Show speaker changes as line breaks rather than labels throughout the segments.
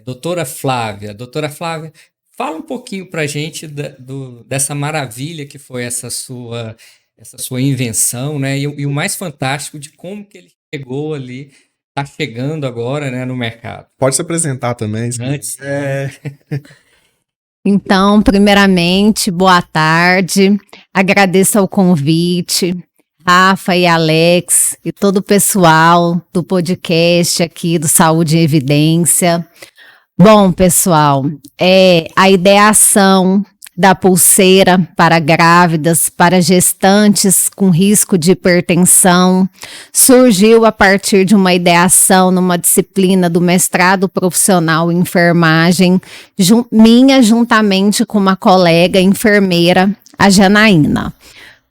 doutora Flávia. Doutora Flávia, fala um pouquinho para a gente dessa maravilha que foi essa sua invenção, né? E o mais fantástico de como que ele chegou ali, está chegando agora, né, no mercado.
Pode se apresentar também.
Antes.
Então, primeiramente, boa tarde. Agradeço o convite, Rafa e Alex e todo o pessoal do podcast aqui do Saúde em Evidência. Bom, pessoal, a ideação da pulseira para grávidas, para gestantes com risco de hipertensão, surgiu a partir de uma ideação numa disciplina do mestrado profissional em enfermagem, minha juntamente com uma colega enfermeira, a Janaína.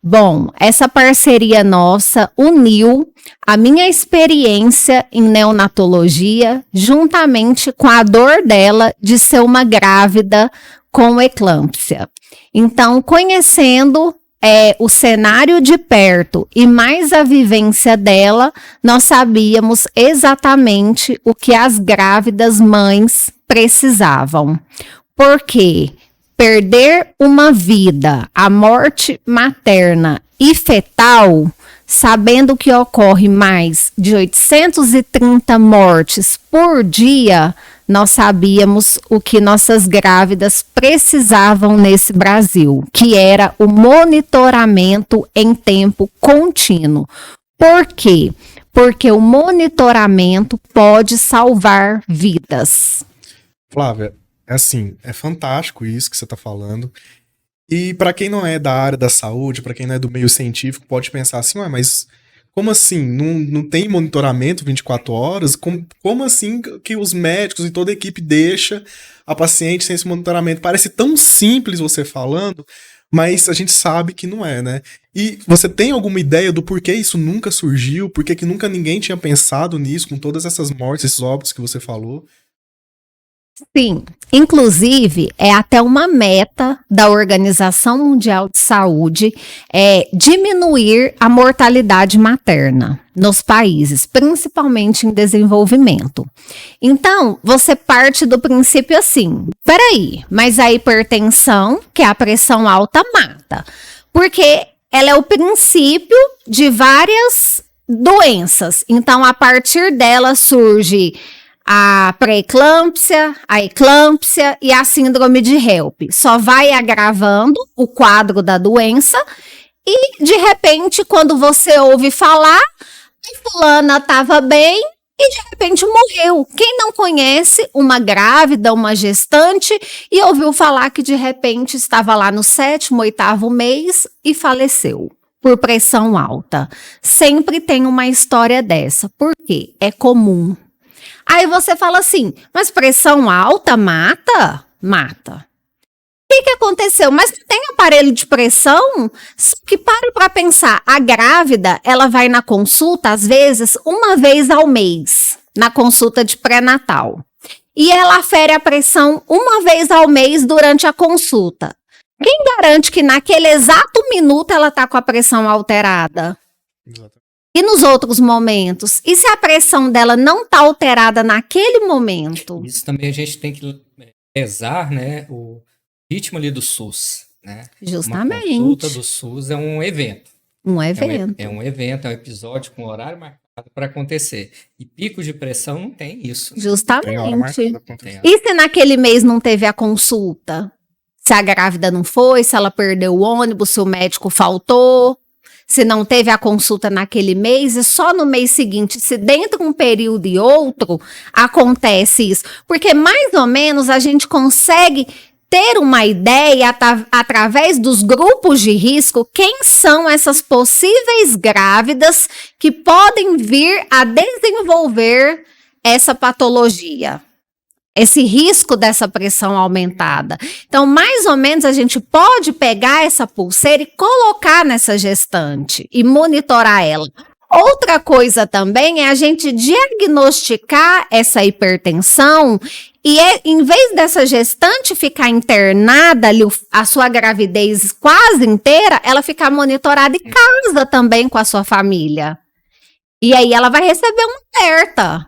Bom, essa parceria nossa uniu a minha experiência em neonatologia juntamente com a dor dela de ser uma grávida com eclâmpsia. Então, conhecendo o cenário de perto e mais a vivência dela, nós sabíamos exatamente o que as grávidas mães precisavam. Por quê? Perder uma vida, a morte materna e fetal, sabendo que ocorre mais de 830 mortes por dia, nós sabíamos o que nossas grávidas precisavam nesse Brasil, que era o monitoramento em tempo contínuo. Por quê? Porque o monitoramento pode salvar vidas.
Flávia, é fantástico isso que você está falando. E para quem não é da área da saúde, para quem não é do meio científico, pode pensar assim, mas como assim? Não tem monitoramento 24 horas? Como assim que os médicos e toda a equipe deixa a paciente sem esse monitoramento? Parece tão simples você falando, mas a gente sabe que não é, né? E você tem alguma ideia do porquê isso nunca surgiu? Por que nunca ninguém tinha pensado nisso, com todas essas mortes, esses óbitos que você falou?
Sim, inclusive é até uma meta da Organização Mundial de Saúde diminuir a mortalidade materna nos países, principalmente em desenvolvimento. Então, você parte do princípio assim, peraí, mas a hipertensão, que é a pressão alta, mata, porque ela é o princípio de várias doenças. Então, a partir dela surge a pré-eclâmpsia, a eclâmpsia e a síndrome de HELP. Só vai agravando o quadro da doença e, de repente, quando você ouve falar, a fulana estava bem e, de repente, morreu. Quem não conhece uma grávida, uma gestante e ouviu falar que, de repente, estava lá no 7º, 8º mês e faleceu por pressão alta? Sempre tem uma história dessa. Por quê? É comum. Aí você fala assim, mas pressão alta mata? Mata. O que aconteceu? Mas tem aparelho de pressão? Só que para pensar, a grávida, ela vai na consulta, às vezes, uma vez ao mês, na consulta de pré-natal. E ela afere a pressão uma vez ao mês durante a consulta. Quem garante que naquele exato minuto ela está com a pressão alterada? Exatamente. E nos outros momentos? E se a pressão dela não está alterada naquele momento?
Isso também a gente tem que pesar, né, o ritmo ali do SUS, né?
Justamente.
Uma consulta do SUS é um evento.
Um evento.
É um evento, é um episódio com horário marcado para acontecer. E picos de pressão não tem isso.
Justamente. E se naquele mês não teve a consulta? Se a grávida não foi, se ela perdeu o ônibus, se o médico faltou, se não teve a consulta naquele mês e só no mês seguinte, se dentro de um período e outro, acontece isso. Porque mais ou menos a gente consegue ter uma ideia através dos grupos de risco, quem são essas possíveis grávidas que podem vir a desenvolver essa patologia. Esse risco dessa pressão aumentada. Então, mais ou menos, a gente pode pegar essa pulseira e colocar nessa gestante e monitorar ela. Outra coisa também é a gente diagnosticar essa hipertensão e, em vez dessa gestante ficar internada ali, a sua gravidez quase inteira, ela ficar monitorada em casa também com a sua família. E aí ela vai receber um alerta.